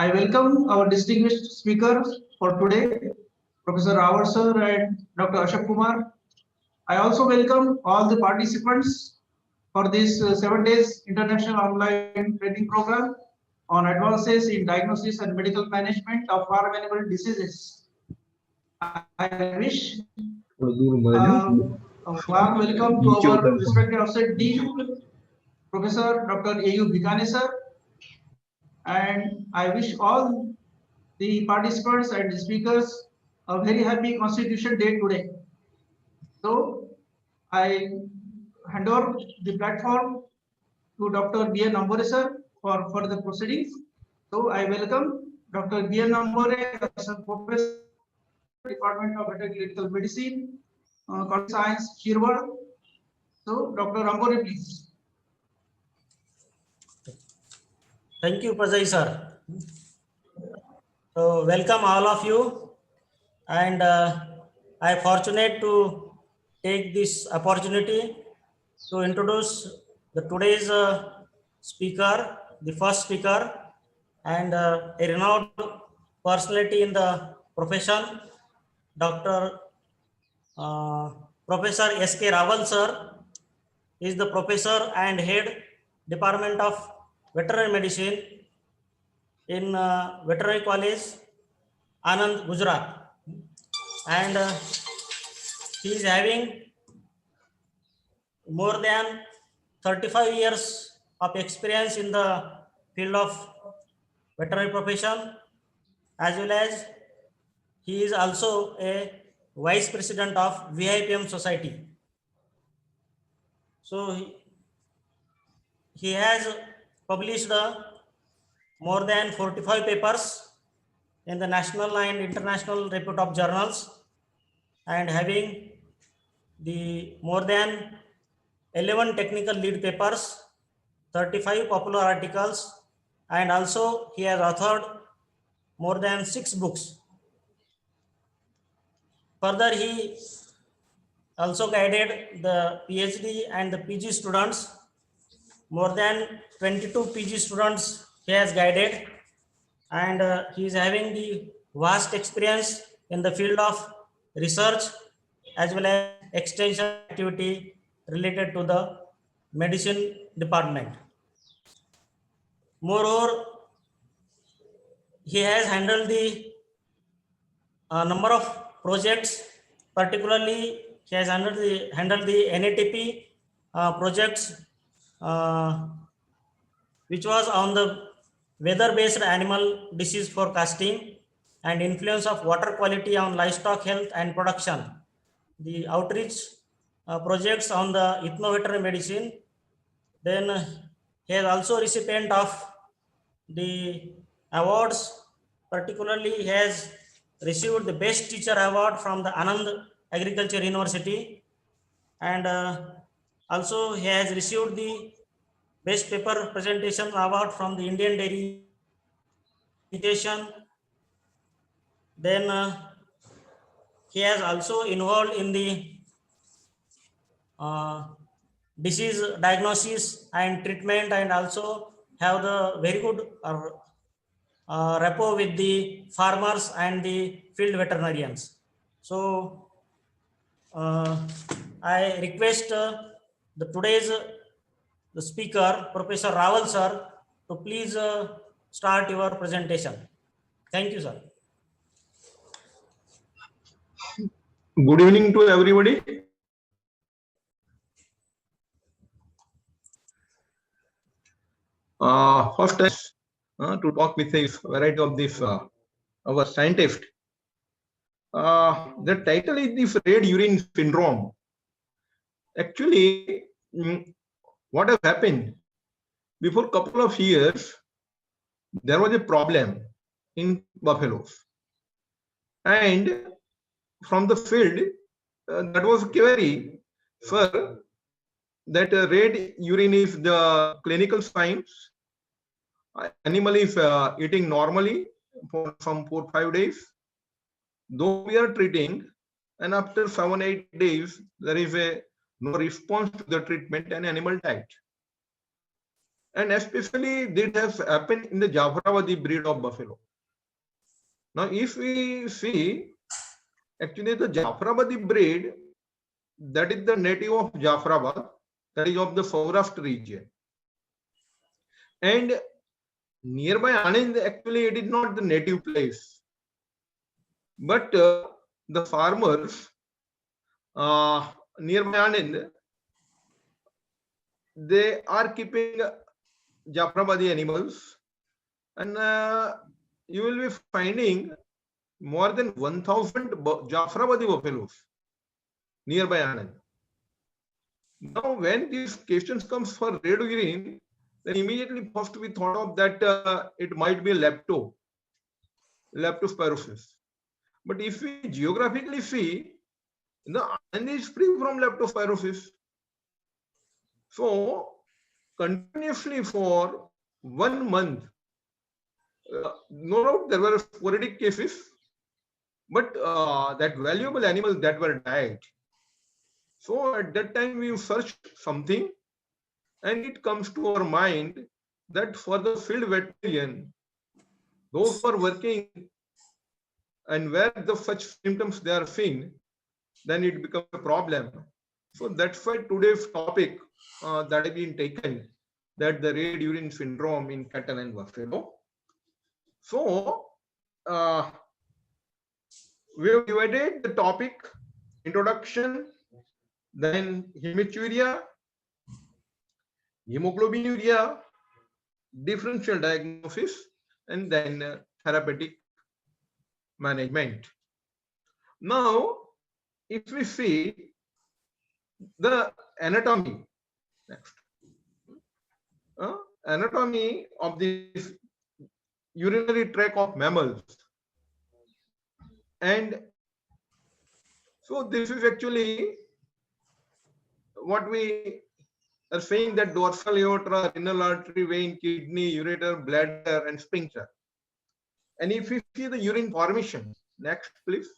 I welcome our distinguished speakers for today, Professor Rawat sir and Dr. Ashok Kumar. I also welcome all the participants for this 7 days international online training program on advances in diagnosis and medical management of farm-animal diseases. I wish a warm welcome to our respected offset Dean, Professor Dr. A.U. Bhikane sir, and I wish all the participants and the speakers a very happy Constitution Day today. So I hand over the platform to Dr. B. N. Ambore sir for further proceedings. So I welcome Dr. B. N. Ambore, Professor, Department of Veterinary Medicine, College Science, Shirwar. So Dr. Ambore, please. Thank you, Prajay sir. So welcome all of you, and I am fortunate to take this opportunity to introduce today's speaker, the first speaker, and a renowned personality in the profession, Dr. Professor S.K. Rawal sir is the professor and head Department of Veterinary Medicine in Veterinary College, Anand, Gujarat, and he is having more than 35 years of experience in the field of veterinary profession, as well as he is also a vice president of VIPM Society. So he has published more than 45 papers in the national and international repute of journals, and having the more than 11 technical lead papers, 35 popular articles, and also he has authored more than 6 books. Further, he also guided the PhD and the PG students. More than 22 PG students he has guided, and he is having the vast experience in the field of research as well as extension activity related to the medicine department. Moreover, he has handled the number of projects, particularly he has handled the NATP projects, which was on the weather-based animal disease forecasting and influence of water quality on livestock health and production. The outreach projects on the ethno-veterinary medicine. Then he is also recipient of the awards. Particularly, he has received the Best Teacher Award from the Anand Agriculture University, and also he has received the Best Paper Presentation Award from the Indian Dairy Education. Then he has also involved in the disease diagnosis and treatment, and also have the very good rapport with the farmers and the field veterinarians. So I request today's the speaker, Professor Rawal sir, to please start your presentation. Thank you, sir. Good evening to everybody. First to talk with a variety of this our scientist. The title is the red urine syndrome. Actually, what has happened before a couple of years, there was a problem in buffaloes, and from the field that was query, sir, that red urine is the clinical signs. Animal is eating normally for some 4 or 5 days, though we are treating, and after 7 or 8 days there is no response to the treatment and animal died. and especially this has happened in the Jafrabadi breed of buffalo. Now, if we see, actually the Jafrabadi breed, that is the native of Jafrabad, that is of the Saurashtra region. And nearby Anand, actually it is not the native place. But the farmers nearby Anand, they are keeping Jafrabadi animals, and you will be finding more than 1,000 Jafrabadi buffaloes nearby Anand. Now, when these questions comes for red urine, then immediately first we thought of that it might be leptospirosis. But if we geographically see, the Anand is free from leptospirosis. So, continuously for 1 month, no doubt there were sporadic cases, but that valuable animals that were died. So at that time we searched something, and it comes to our mind that for the field veterinarian, those who are working and where the such symptoms they are seen, then it becomes a problem. So that's why today's topic that has been taken, that the red urine syndrome in cattle and buffalo. So we have divided the topic: introduction, then hematuria, hemoglobinuria, differential diagnosis, and then therapeutic management. Now, if we see the anatomy, next, anatomy of this urinary tract of mammals, and so this is actually what we are saying, that dorsal aorta, renal artery, vein, kidney, ureter, bladder, and sphincter. And if you see the urine formation, next please.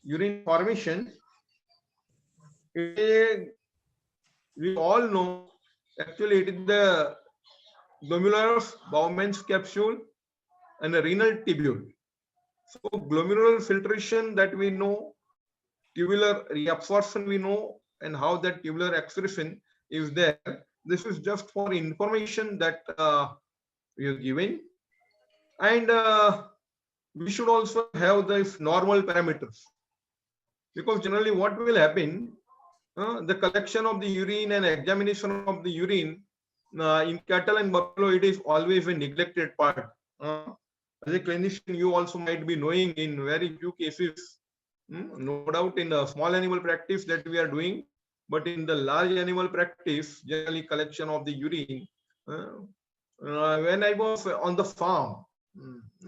Urine formation, we all know actually it is the glomerulus, Bowman's capsule, and the renal tubule. So glomerular filtration that we know, tubular reabsorption we know, and how that tubular excretion is there. This is just for information that we are giving. And we should also have the normal parameters, because generally what will happen, the collection of the urine and examination of the urine in cattle and buffalo, it is always a neglected part. As a clinician, you also might be knowing in very few cases, no doubt in the small animal practice that we are doing, but in the large animal practice, generally collection of the urine. When I was on the farm,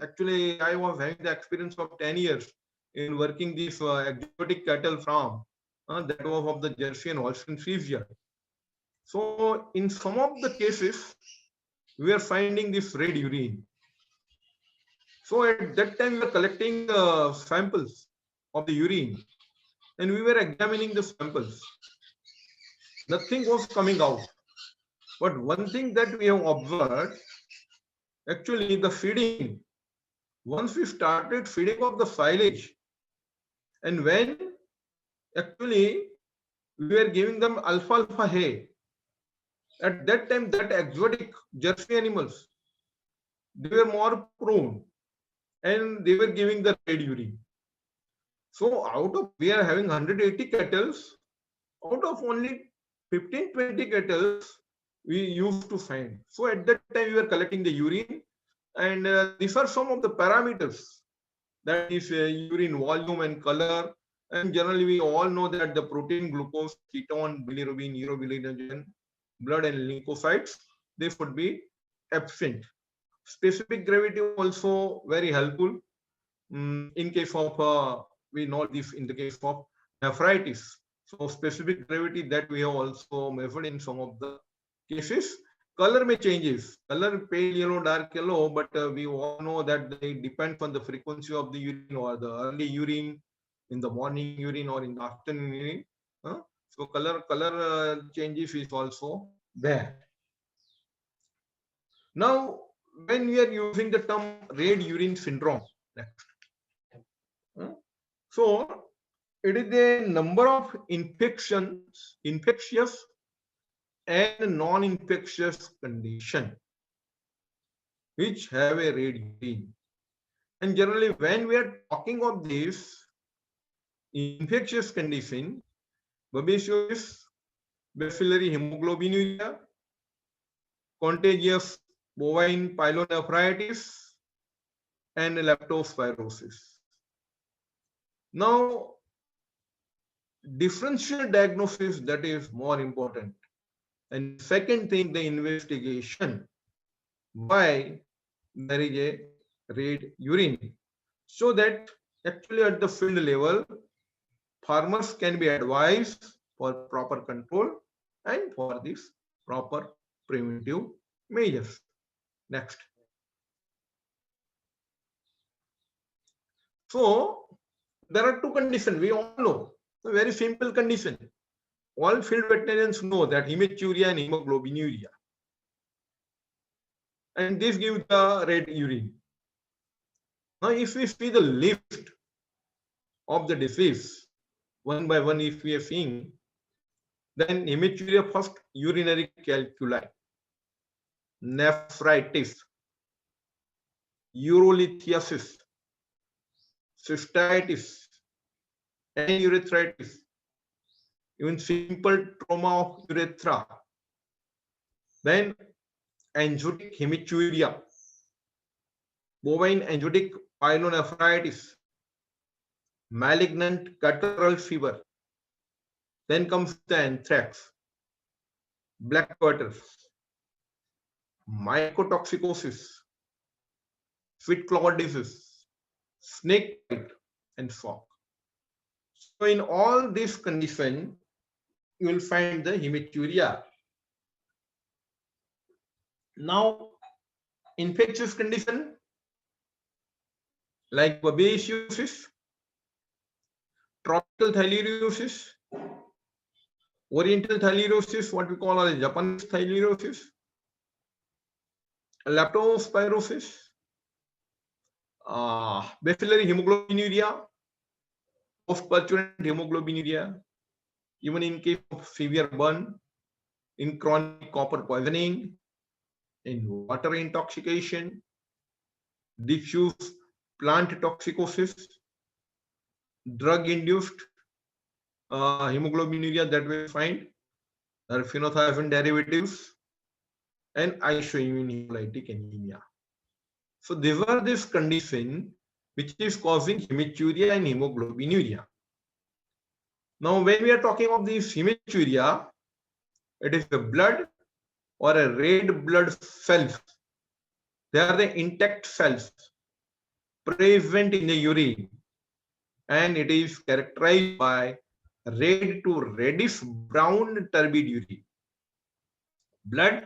actually I was having the experience of 10 years in working this exotic cattle farm, that was of the Jersey and Holstein Friesian. So in some of the cases, we are finding this red urine. So at that time, we were collecting samples of the urine, and we were examining the samples. Nothing was coming out. But one thing that we have observed, actually the feeding, once we started feeding of the silage, and when actually we were giving them alfalfa hay, at that time that exotic Jersey animals, they were more prone, and they were giving the red urine. So out of, we are having 180 cattle, out of only 15-20 cattle we used to find. So at that time we were collecting the urine, and these are some of the parameters, that is urine volume and color. And generally we all know that the protein, glucose, ketone, bilirubin, urobilinogen, blood and leukocytes, they should be absent. Specific gravity also very helpful in case of we know this in the case of nephritis. So specific gravity that we have also measured in some of the cases. Color may changes, color pale yellow, dark yellow, but we all know that they depend on the frequency of the urine, or the early urine, in the morning urine, or in the afternoon urine. So color changes is also there. Now, when we are using the term red urine syndrome, next. So it is a number of infectious and non-infectious condition which have a red urine. And generally, when we are talking of this infectious condition, babesiosis, bacillary hemoglobinuria, contagious bovine pyelonephritis, and leptospirosis. Now, differential diagnosis, that is more important. And second thing, the investigation why there is a red urine, so that actually at the field level, farmers can be advised for proper control and for this proper preventive measures. Next. So there are two conditions we all know, a very simple condition. All field veterinarians know that hematuria and hemoglobinuria, and this gives the red urine. Now, if we see the list of the disease one by one, if we are seeing, then hematuria first, urinary calculi, nephritis, urolithiasis, cystitis, and urethritis, even simple trauma of urethra. Then angiotic hematuria, bovine angiotic pyelonephritis, malignant guttural fever. Then comes the anthrax, black quarters, mycotoxicosis, sweet clot disease, snake bite, and shock. So in all these conditions, you will find the hematuria. Now, infectious condition like babesiosis, tropical theileriosis, oriental theileriosis, what we call as Japanese theileriosis, leptospirosis, bacillary hemoglobinuria, post-purulent hemoglobinuria, even in case of severe burn, in chronic copper poisoning, in water intoxication, diffuse plant toxicosis, drug-induced hemoglobinuria that we find, are phenothiazine derivatives, and isoimmune hemolytic anemia. So these are this condition which is causing hematuria and hemoglobinuria. Now, when we are talking of these hematuria, it is the blood or a red blood cells. They are the intact cells present in the urine, and it is characterized by red to reddish brown turbid urine. Blood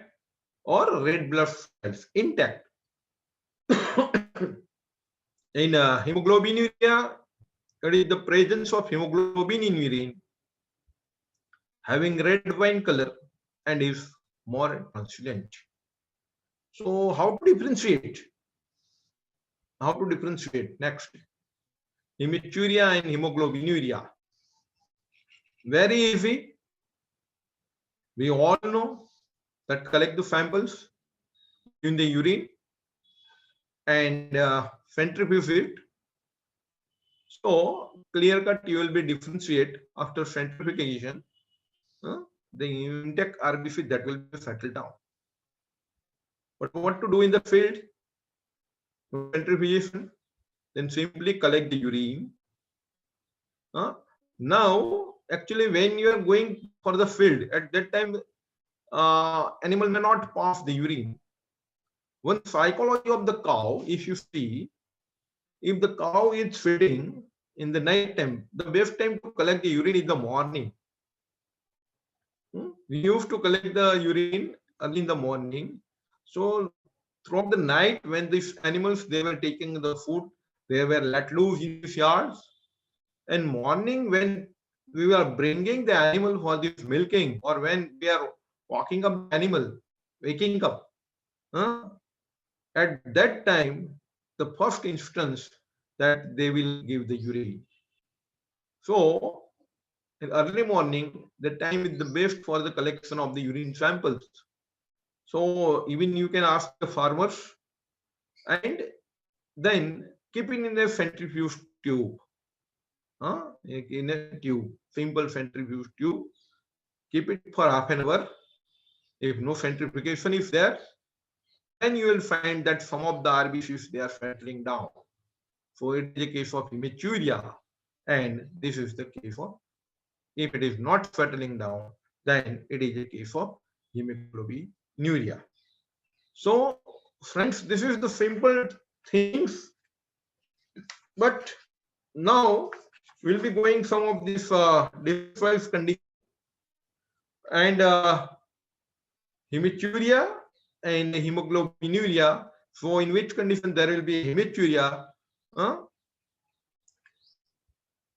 or red blood cells intact. In hemoglobinuria, it is the presence of hemoglobin in urine having red wine color and is more translucent. So how to differentiate? How to differentiate? Next, hematuria and hemoglobinuria. Very easy. We all know that collect the samples in the urine and centrifuge it. So clear cut, you will be differentiate after centrifugation. The intact RBC that will be settled down. But what to do in the field? Centrifugation, then simply collect the urine. Now, actually, when you are going for the field, at that time, animal may not pass the urine. One psychology of the cow, if you see, if the cow is feeding in the night time, the best time to collect the urine is the morning. We used to collect the urine early in the morning. So throughout the night, when these animals, they were taking the food, they were let loose in these yards. And morning, when we were bringing the animal for this milking, or when we are walking up animal, waking up, at that time, the first instance that they will give the urine. So in early morning, the time is the best for the collection of the urine samples. So even you can ask the farmers and then keep it in a centrifuge tube. In a tube, simple centrifuge tube. Keep it for half an hour. If no centrifugation is there, then you will find that some of the RBCs they are settling down. So it is a case of hematuria, and this is the case of, if it is not settling down, then it is a case of hemoglobinuria. So friends, this is the simple things, but now we'll be going some of these different conditions and hematuria and hemoglobinuria. So in which condition there will be hematuria?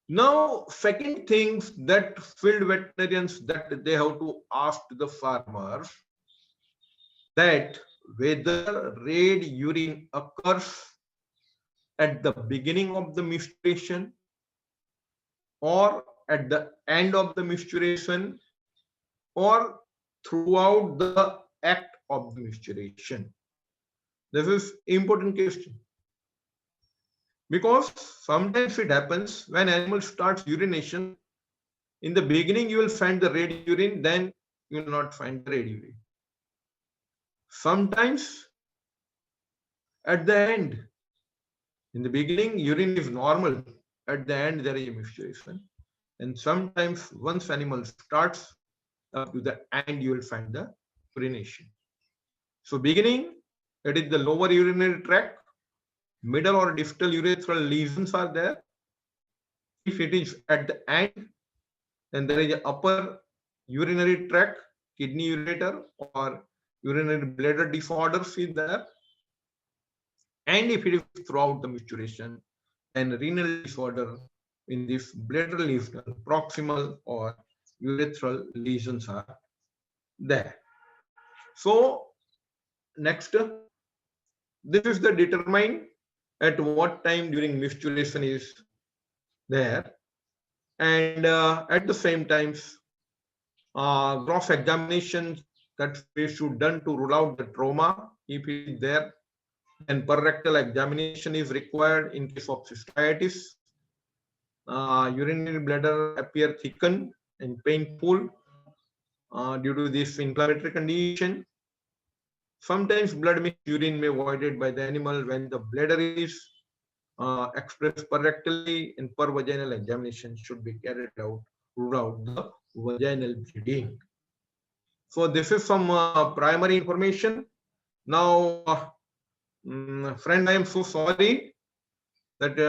Now, second things that field veterinarians that they have to ask the farmers that whether red urine occurs at the beginning of the menstruation or at the end of the menstruation or throughout the act of the menstruation. This is important question. Because sometimes it happens when animal starts urination, in the beginning you will find the red urine, then you will not find the red urine. Sometimes at the end, in the beginning urine is normal, at the end there is a menstruation. And sometimes once animal starts up to the end, you will find the urination. So beginning, it is the lower urinary tract. Middle or distal urethral lesions are there. If it is at the end, then there is an upper urinary tract, kidney ureter or urinary bladder disorders is there. And if it is throughout the menstruation, then renal disorder in this bladder lesional, proximal or urethral lesions are there. So next, this is the determine at what time during menstruation is there, and at the same time gross examination that we should done to rule out the trauma if it is there, and per-rectal examination is required in case of cystitis. Urinary bladder appear thickened and painful due to this inflammatory condition. Sometimes blood mixed urine may be avoided by the animal when the bladder is expressed per-rectally, and per-vaginal examination should be carried out throughout the vaginal bleeding. So this is some primary information. Now, friend, I am so sorry that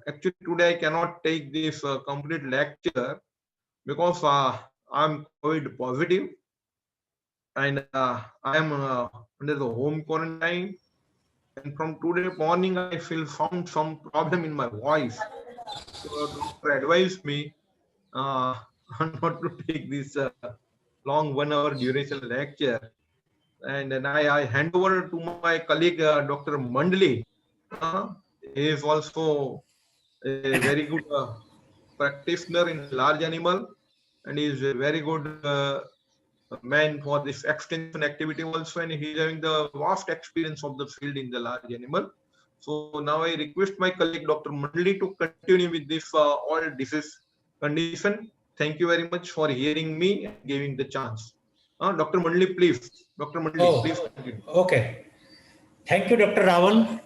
actually today I cannot take this complete lecture because I'm COVID positive and I am under the home quarantine. And from today morning, I feel found some problem in my voice. So doctor advised me not to take this long 1 hour duration lecture. And then I hand over to my colleague, Dr. Mandli. He is also a very good practitioner in large animal, and he is a very good man for this extension activity also, and he is having the vast experience of the field in the large animal. So now I request my colleague Dr. Mandli to continue with this all disease condition. Thank you very much for hearing me and giving the chance. Dr. Mandli, please. Dr. Mandli, please continue. Okay. Thank you, Dr. Raval.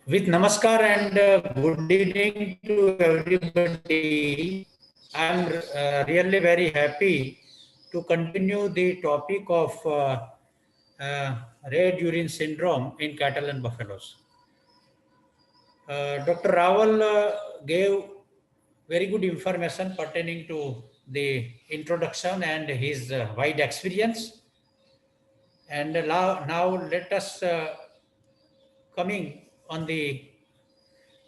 With namaskar and good evening to everybody. I'm really very happy to continue the topic of red urine syndrome in cattle and buffaloes. Dr. Raval gave very good information pertaining to the introduction and his wide experience. And now let us coming on the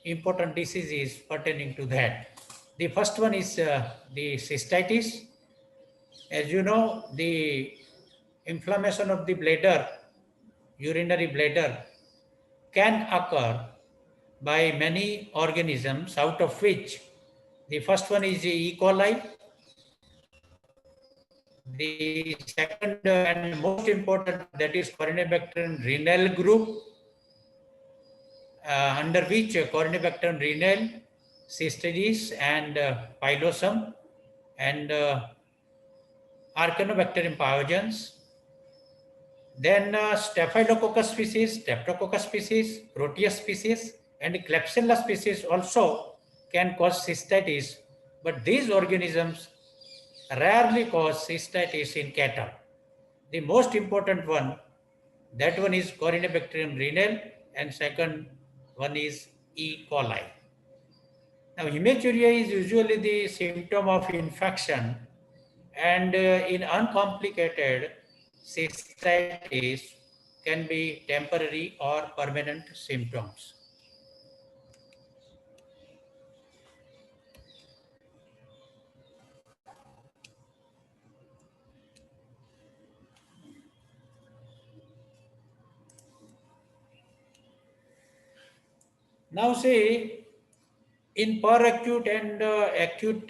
important diseases pertaining to that. The first one is the cystitis. As you know, the inflammation of the bladder, urinary bladder, can occur by many organisms, out of which the first one is E. coli. The second and most important, that is Corynebacterium renale group, under which Corynebacterium renale, Cystides, and Pilosum, and Archaeobacterium pyogenes. Then Staphylococcus species, Streptococcus species, Proteus species, and Klebsiella species also can cause cystitis, but these organisms rarely cause cystitis in cattle. The most important one, that one is Corynebacterium renale, and second one is E. coli. Now, hematuria is usually the symptom of infection, and in uncomplicated cystitis can be temporary or permanent symptoms. Now see, in peracute and acute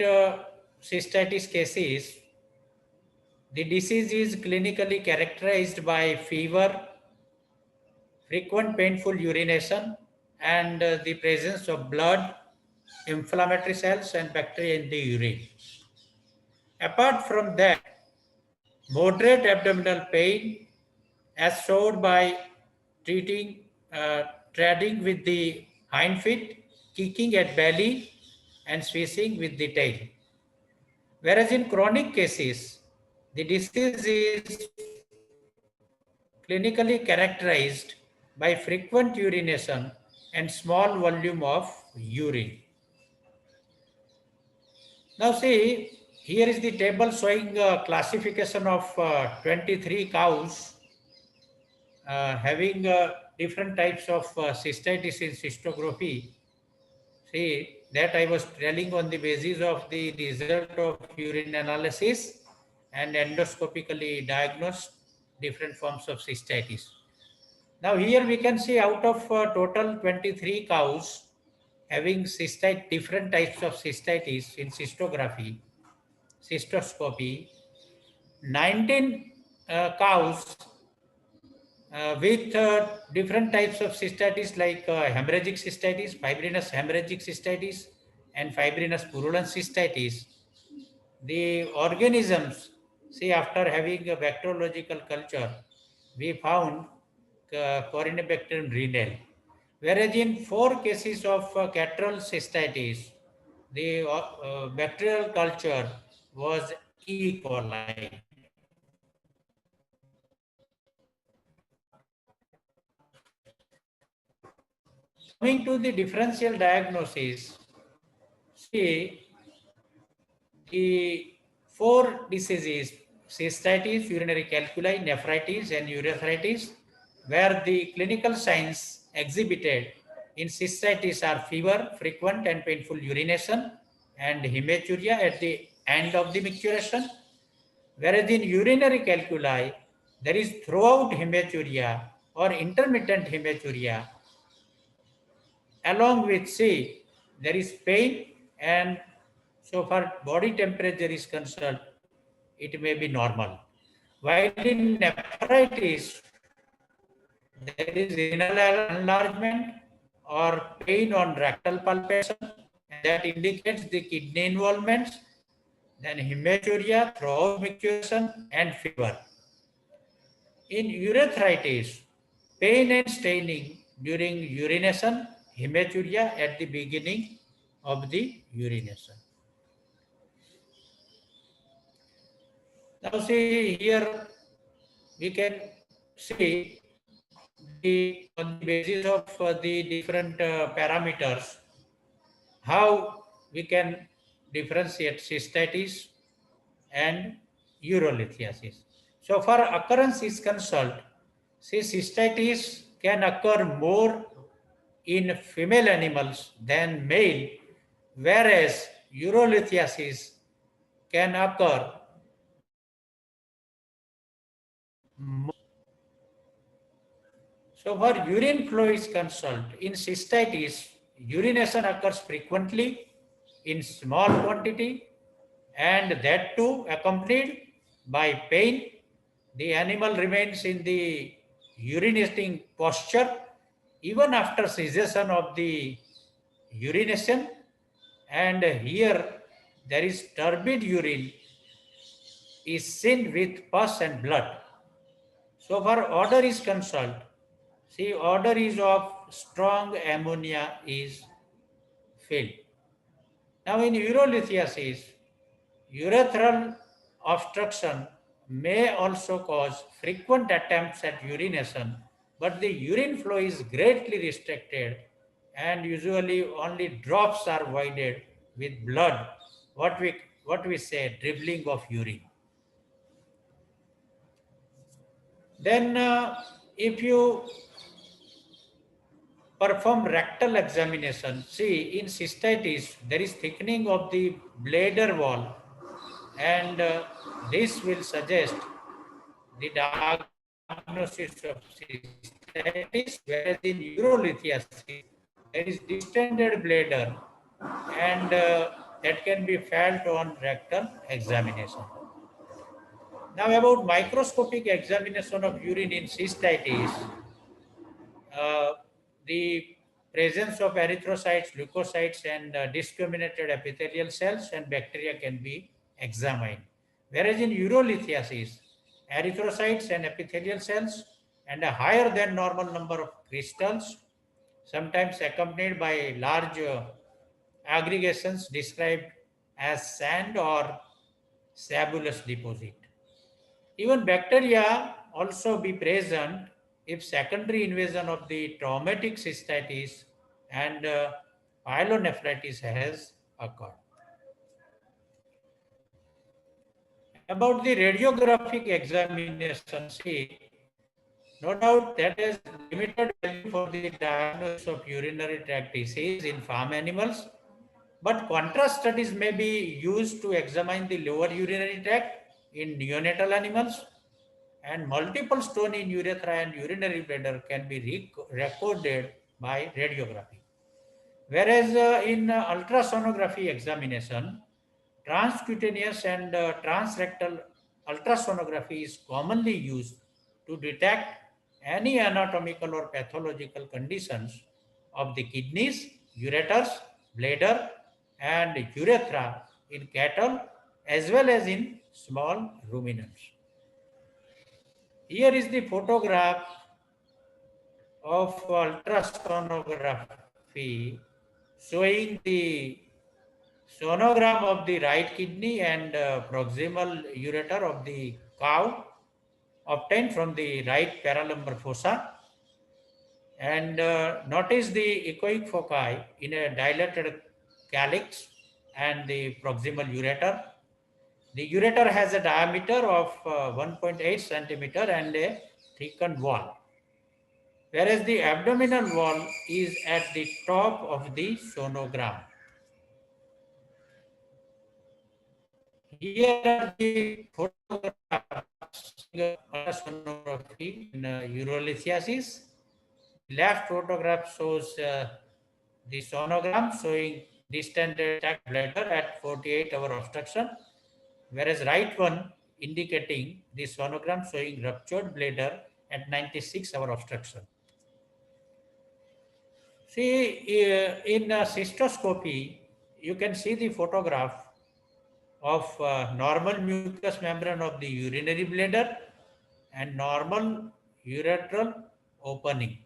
cystitis cases, the disease is clinically characterized by fever, frequent painful urination, and the presence of blood, inflammatory cells, and bacteria in the urine. Apart from that, moderate abdominal pain, as shown by treading with the hind feet, kicking at belly, and swishing with the tail. Whereas in chronic cases, the disease is clinically characterized by frequent urination and small volume of urine. Now see, here is the table showing classification of 23 cows having different types of cystitis in cystography. See, that I was telling on the basis of the result of urine analysis and endoscopically diagnosed different forms of cystitis. Now here we can see out of total 23 cows having different types of cystitis in cystoscopy, 19 cows with different types of cystitis like hemorrhagic cystitis, fibrinous hemorrhagic cystitis, and fibrinous purulent cystitis. The organisms, see, after having a bacteriological culture, we found Corynebacterium renale. Whereas in 4 cases of catral cystitis, the bacterial culture was E. coli. Coming to the differential diagnosis, see, the 4 diseases, cystitis, urinary calculi, nephritis, and urethritis, where the clinical signs exhibited in cystitis are fever, frequent and painful urination, and hematuria at the end of the micturition. Whereas in urinary calculi, there is throughout hematuria or intermittent hematuria, along with C, there is pain, and so far body temperature is concerned, it may be normal. While in nephritis, there is renal enlargement or pain on rectal palpation, and that indicates the kidney involvement, then hematuria throughout micturition, and fever. In urethritis, pain and staining during urination, hematuria at the beginning of the urination. Now see, here we can see on the basis of the different parameters, how we can differentiate cystitis and urolithiasis. So far occurrence is concerned, see, cystitis can occur more in female animals than male, whereas urolithiasis can occur So for urine flow is concerned, in cystitis, urination occurs frequently in small quantity and that too accompanied by pain. The animal remains in the urinating posture even after cessation of the urination, and here there is turbid urine is seen with pus and blood. So far odor is concerned, see odor is of strong ammonia is felt. Now in urolithiasis, urethral obstruction may also cause frequent attempts at urination, but the urine flow is greatly restricted and usually only drops are voided with blood, what we say dribbling of urine. Then if you perform rectal examination, see in cystitis there is thickening of the bladder wall, and this will suggest the diagnosis of cystitis, whereas in urolithiasis there is distended bladder, and that can be felt on rectal examination. Now about microscopic examination of urine in cystitis, the presence of erythrocytes, leukocytes, and discriminated epithelial cells and bacteria can be examined. Whereas in urolithiasis, erythrocytes and epithelial cells and a higher than normal number of crystals, sometimes accompanied by large aggregations described as sand or sabulous deposit. Even bacteria also be present if secondary invasion of the traumatic cystitis and pyelonephritis has occurred. About the radiographic examination, see, no doubt that has limited value for the diagnosis of urinary tract disease in farm animals, but contrast studies may be used to examine the lower urinary tract in neonatal animals, and multiple stone in urethra and urinary bladder can be recorded by radiography. Whereas in ultrasonography examination, transcutaneous and transrectal ultrasonography is commonly used to detect any anatomical or pathological conditions of the kidneys, ureters, bladder, and urethra in cattle as well as in small ruminants. Here is the photograph of ultrasonography showing the sonogram of the right kidney and proximal ureter of the cow obtained from the right paralumbar fossa. And notice the echoic foci in a dilated calyx and the proximal ureter. The ureter has a diameter of 1.8 centimeter and a thickened wall, whereas the abdominal wall is at the top of the sonogram. Here are the photographs of sonography in urolithiasis. Left photograph shows the sonogram showing distended tract bladder at 48-hour obstruction, whereas right one indicating the sonogram showing ruptured bladder at 96-hour obstruction. See, in cystoscopy, you can see the photograph of normal mucous membrane of the urinary bladder and normal urethral opening.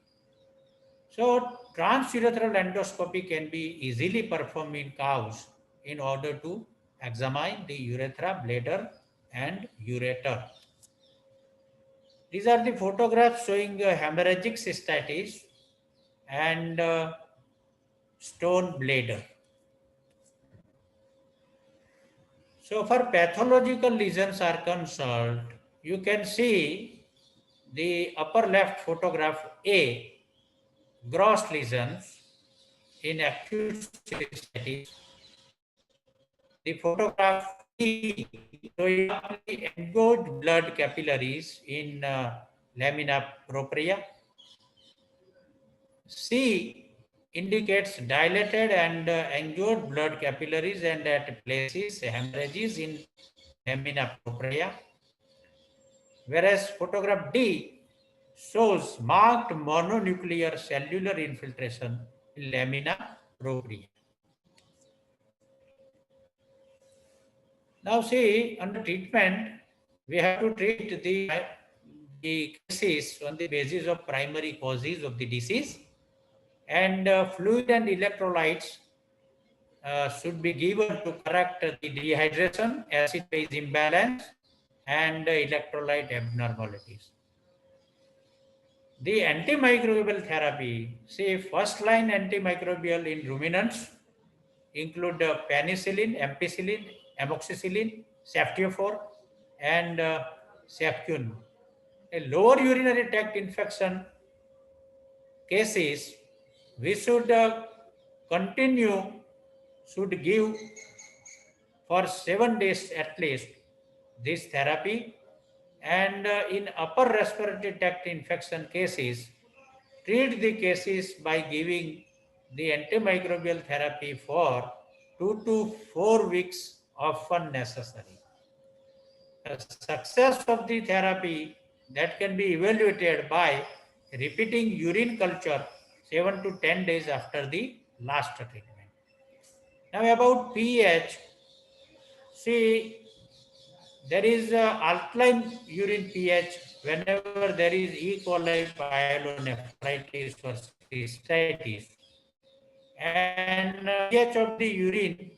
So, transurethral endoscopy can be easily performed in cows in order to examine the urethra, bladder, and ureter. These are the photographs showing hemorrhagic cystitis and stone bladder. So for pathological lesions are concerned, you can see the upper left photograph A, gross lesions in acute cystitis. The photograph engorged blood capillaries in lamina propria. C indicates dilated and engorged blood capillaries and at places hemorrhages in lamina propria. Whereas photograph D shows marked mononuclear cellular infiltration in lamina propria. Now see, under treatment, we have to treat the cases on the basis of primary causes of the disease, and fluid and electrolytes should be given to correct the dehydration, acid-base imbalance, and electrolyte abnormalities. The antimicrobial therapy, say first-line antimicrobial in ruminants include penicillin, ampicillin, amoxicillin, ceftiofur, and cefcune. A lower urinary tract infection cases, we should should give for 7 days at least this therapy, and in upper respiratory tract infection cases, treat the cases by giving the antimicrobial therapy for 2 to 4 weeks often necessary. The success of the therapy that can be evaluated by repeating urine culture 7 to 10 days after the last treatment. Now about pH, see, there is alkaline urine pH whenever there is E. coli pyelonephritis or cystitis, and pH of the urine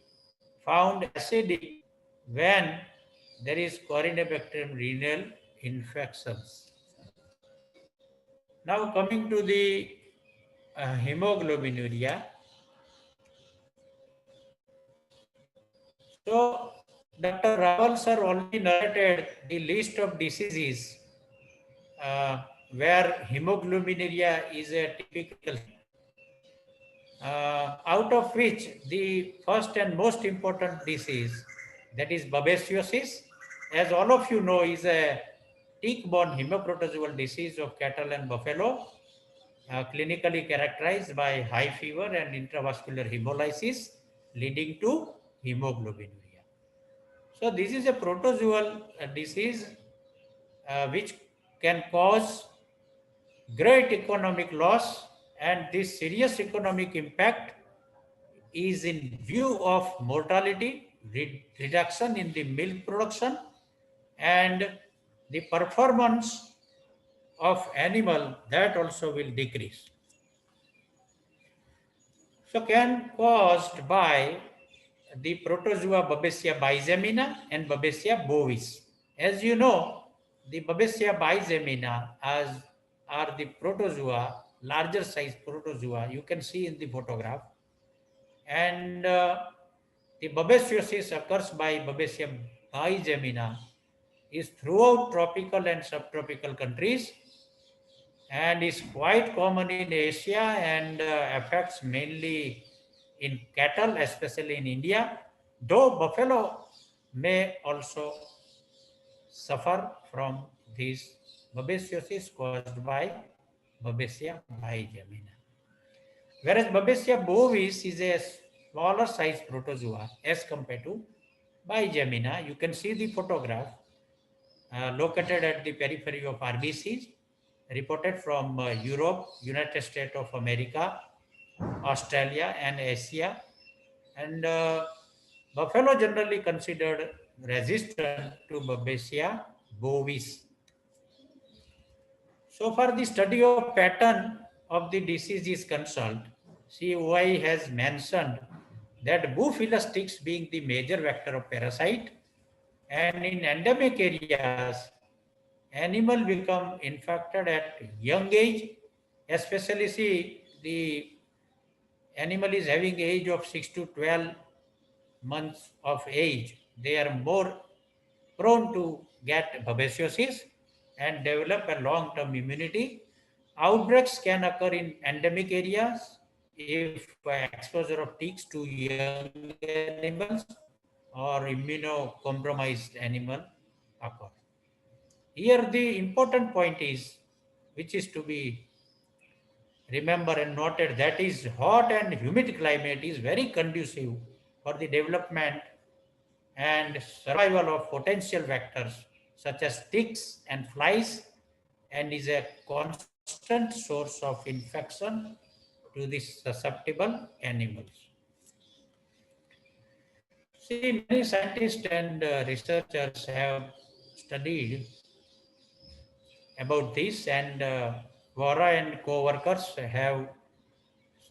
found acidic when there is Corynebacterium renal infections. Now coming to the hemoglobinuria. So Dr. Rawal sir already narrated the list of diseases where hemoglobinuria is a typical, out of which the first and most important disease, that is babesiosis, as all of you know, is a tick-borne hemoprotozoal disease of cattle and buffalo, clinically characterized by high fever and intravascular hemolysis leading to hemoglobinuria. So this is a protozoal disease which can cause great economic loss, and this serious economic impact is in view of mortality, reduction in the milk production, and the performance of animal that also will decrease. So can caused by the protozoa Babesia bizamina and Babesia bovis. As you know, the Babesia bizamina are the protozoa, larger size protozoa, you can see in the photograph, and the babesiosis occurs by Babesia bizamina is throughout tropical and subtropical countries and is quite common in Asia and affects mainly in cattle, especially in India, though buffalo may also suffer from this babesiosis caused by Babesia bizamina. Whereas Babesia bovis is a smaller size protozoa as compared to bizamina. You can see the photograph located at the periphery of RBCs, reported from Europe, United States of America, Australia, and Asia. And buffalo generally considered resistant to Babesia bovis. So far the study of pattern of the disease is concerned, COI has mentioned that Boophilus ticks being the major vector of parasite, and in endemic areas, animal become infected at young age, especially see the animal is having age of 6 to 12 months of age. They are more prone to get babesiosis and develop a long-term immunity. Outbreaks can occur in endemic areas if exposure of ticks to young animals or immunocompromised animal occur. Here the important point is, which is to be remembered and noted, that is hot and humid climate is very conducive for the development and survival of potential vectors such as ticks and flies, and is a constant source of infection to the susceptible animals. See, many scientists and researchers have studied about this, and Vora and co-workers have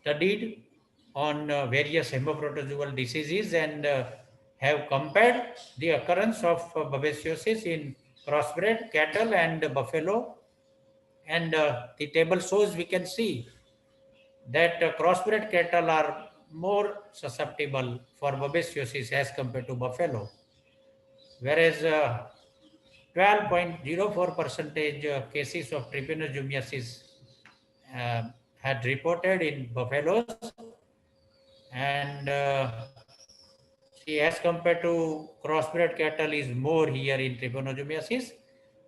studied on various hematoprotozoal diseases and have compared the occurrence of babesiosis in crossbred cattle and buffalo. And the table shows, we can see that crossbred cattle are more susceptible for babesiosis as compared to buffalo, whereas 12.04% cases of trypanosomiasis had reported in buffaloes, and see, as compared to crossbred cattle is more here in trypanosomiasis,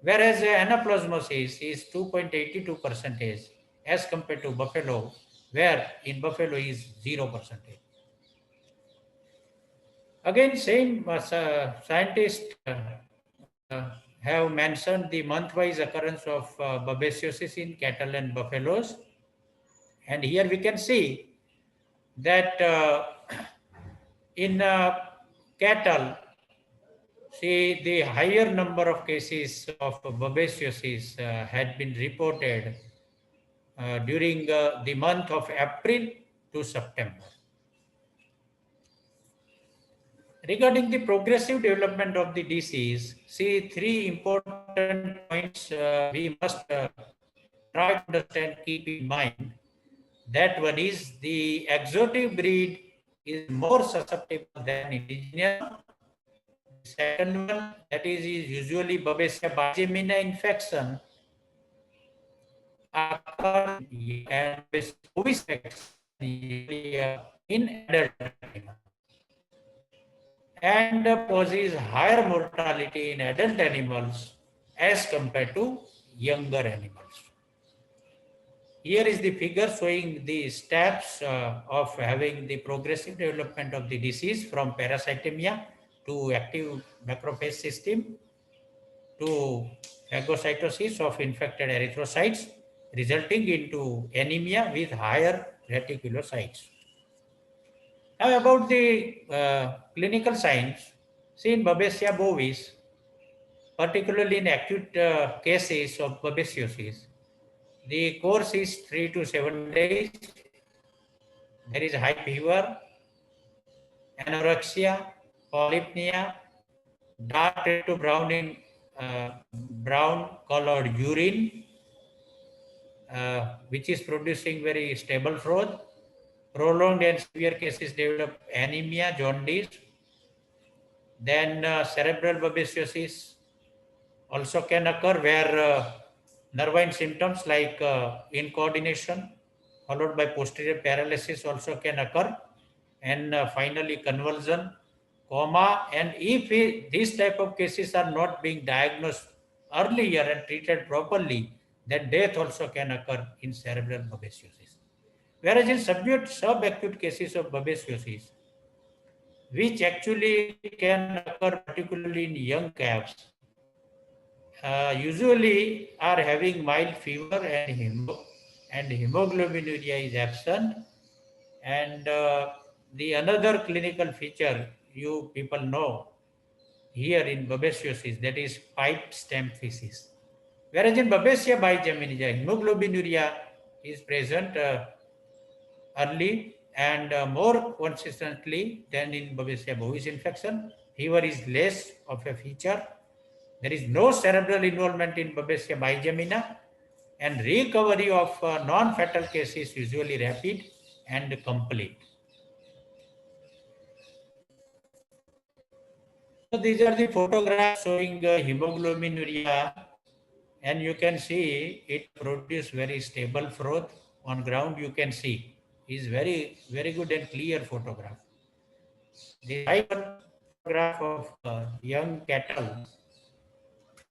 whereas anaplasmosis is 2.82% as compared to buffalo, where in buffalo is 0%. Again, same scientists have mentioned the month-wise occurrence of babesiosis in cattle and buffaloes, and here we can see that in cattle, see, the higher number of cases of babesiosis had been reported during the month of April to September. Regarding the progressive development of the disease, see, three important points we must try to understand, keep in mind. That one is the exotic breed is more susceptible than indigenous. The second one, that is usually Babesia bigemina infection occur and bovis in adult animals, and causes higher mortality in adult animals as compared to younger animals. Here is the figure showing the steps of having the progressive development of the disease from parasitemia to active macrophage system to phagocytosis of infected erythrocytes, resulting into anemia with higher reticulocytes. Now about the clinical signs, see, in Babesia bovis, particularly in acute cases of babesiosis, the course is 3 to 7 days. There is high fever, anorexia, polypnea, dark red to brown in brown colored urine, which is producing very stable froth. Prolonged and severe cases develop anemia, jaundice. Then cerebral babesiosis also can occur, where nervine symptoms like incoordination followed by posterior paralysis also can occur, and finally convulsion, coma. And if these type of cases are not being diagnosed earlier and treated properly, then death also can occur in cerebral babesiosis. Whereas in subacute cases of babesiosis, which actually can occur particularly in young calves, usually are having mild fever and hemoglobinuria is absent. And the another clinical feature you people know here in babesiosis, that is piped stem feces. Whereas in Babesia bigemina, hemoglobinuria is present early and more consistently than in Babesia bovis infection. Fever is less of a feature. There is no cerebral involvement in Babesia bigemina, and recovery of non-fatal cases usually rapid and complete. So these are the photographs showing hemoglobinuria, and you can see it produce very stable froth on ground. You can see is very good and clear photograph. The photograph of young cattle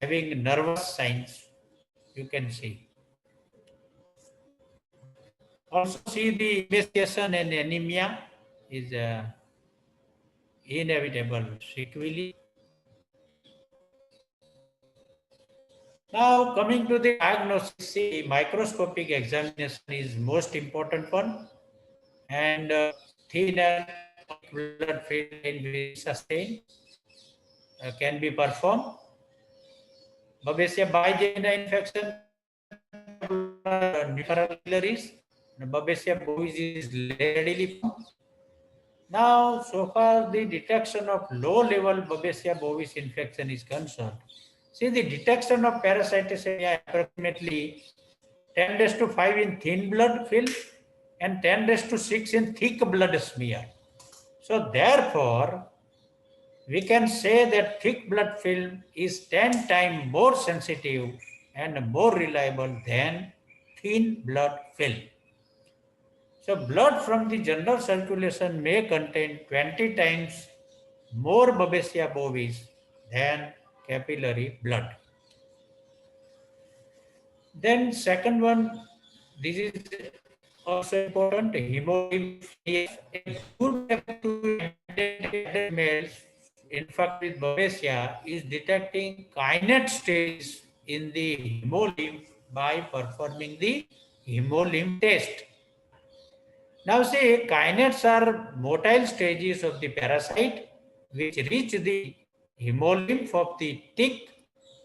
having nervous signs, you can see. Also see the emaciation and anemia is inevitable sequelae. Now coming to the diagnosis, see, microscopic examination is most important one, and thin and blood film in sustain can be performed. Babesia bigemina infection, capillaries, Babesia bovis is readily found. Now, so far the detection of low-level Babesia bovis infection is concerned. See, the detection of parasiticemia approximately 10⁵ in thin blood film and 10�6 in thick blood smear. So therefore, we can say that thick blood film is 10 times more sensitive and more reliable than thin blood film. So blood from the general circulation may contain 20 times more Babesia bovis than capillary blood. Then second one, this is also important, hemolymph. A good method to identify males infected with Babesia is detecting kinase stages in the hemolymph by performing the hemolymph test. Now see, kinases are motile stages of the parasite which reach the hemolymph of the tick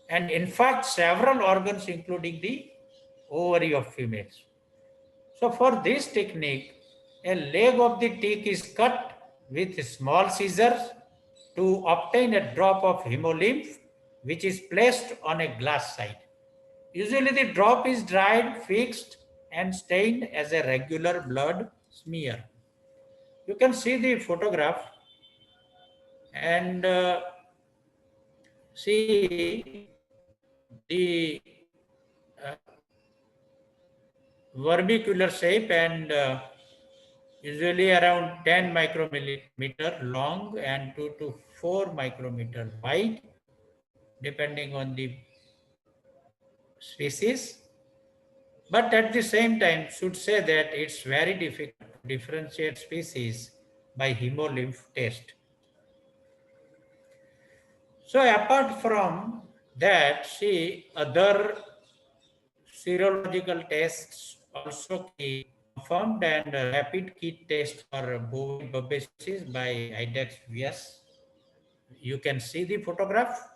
and infect several organs including the ovary of females. So for this technique, a leg of the tick is cut with small scissors to obtain a drop of hemolymph which is placed on a glass side. Usually the drop is dried, fixed and stained as a regular blood smear. You can see the photograph and see the vermicular shape and usually around 10 micrometer long and 2 to 4 micrometer wide depending on the species. But at the same time should say that it's very difficult to differentiate species by hemolymph test. So apart from that, see, other serological tests also be performed and a rapid kit test for bovine babesia by IDEXX VS. You can see the photograph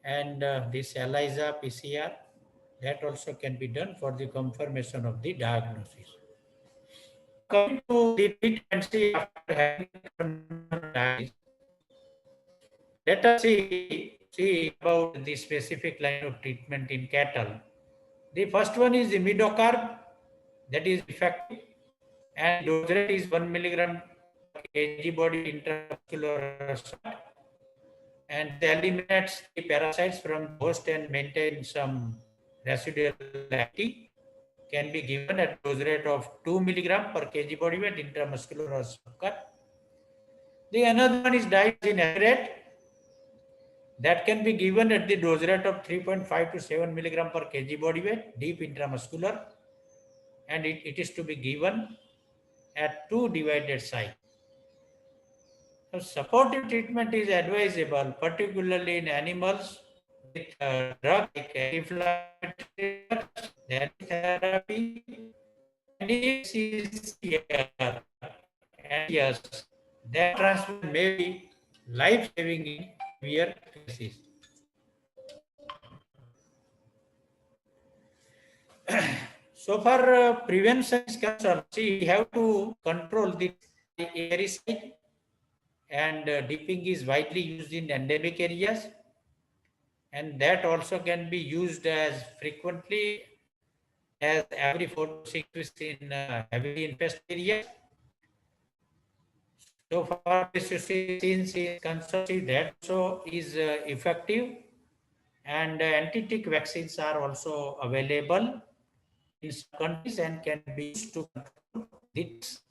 and this ELISA PCR that also can be done for the confirmation of the diagnosis. Coming to the treatment, see, after having diagnosis, let us see about the specific line of treatment in cattle. The first one is imidocarb, that is effective, and dose rate is 1 milligram per kg body intramuscular shot, and eliminates the parasites from the host and maintain some residual activity. Can be given at dose rate of 2 milligram per kg body weight intramuscular or subcut. The another one is dicyanurate. That can be given at the dose rate of 3.5 to 7 milligram per kg body weight, deep intramuscular, and it is to be given at 2 divided sites. So supportive treatment is advisable, particularly in animals with drugs like anti-inflammatory drugs, therapy, and yes, that transfer may be life-saving in severe cases. So far prevention is concerned, see, we have to control the aericide, and dipping is widely used in endemic areas, and that also can be used as frequently as every 4 to 6 weeks in heavily infested areas. So far, this since is concerned, that also is effective, and anti-tick vaccines are also available in some countries and can be used to control ticks.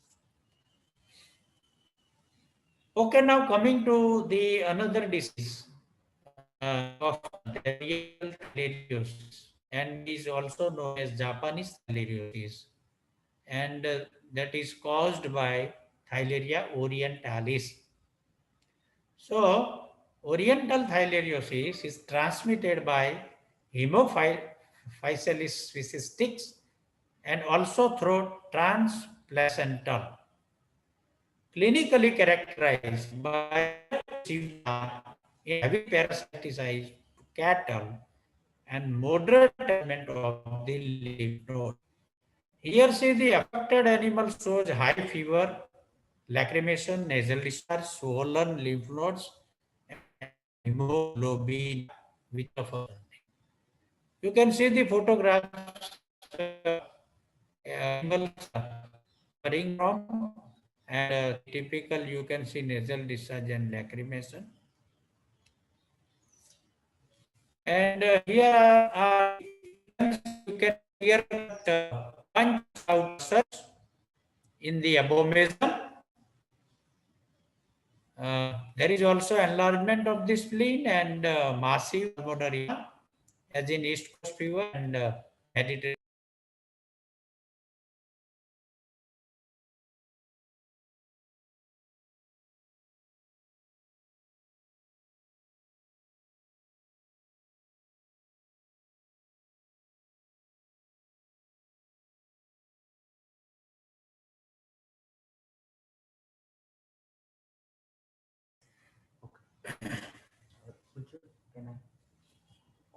Okay, now coming to the another disease of diarrheal theileriosis, and is also known as Japanese theileriosis, and that is caused by Theileria orientalis. So, oriental theileriosis is transmitted by Haemophilus physisticus and also through transplacental. Clinically characterized by severe in heavy parasiticized cattle and moderate attainment of the lymph node. Here see the affected animal shows high fever, lacrimation, nasal discharge, swollen lymph nodes, and hemoglobin with a you can see the photographs animals suffering from and typical you can see nasal discharge and lacrimation. And here you can hear punch out such in the abomasum. There is also enlargement of the spleen and massive pulmonary as in East Coast fever and Mediterranean.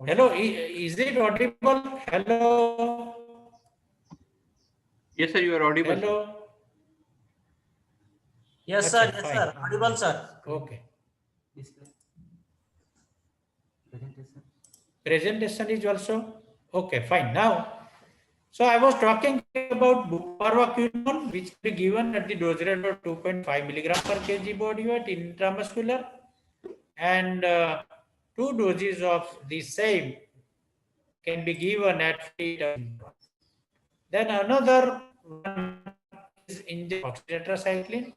Hello, is it audible? Hello, Yes, sir, you are audible, sir. hello. Yes, Acha, sir. Yes, fine. sir. Audible, sir. Okay. Presentation is also okay. Fine. Now, so I was talking about buparvaquinone, which will be given at the dose rate of 2.5 milligram per kg body weight intramuscular, and two doses of the same can be given at 3. Then another one is injection of tetracycline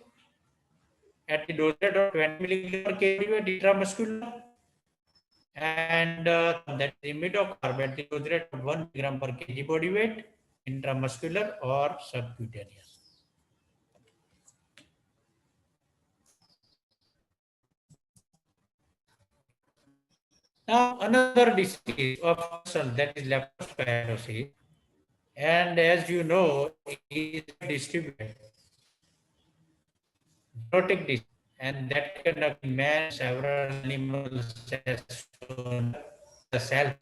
at the dose rate of 20 milligram per kg weight intramuscular, and that is imidocarb at the dose rate of 1 gram per kg body weight intramuscular or subcutaneous. Now another disease of muscle, that is leptospirosis, and as you know, it is distributed zoonotic disease, and that can occur in man, several animals, as shown the cell.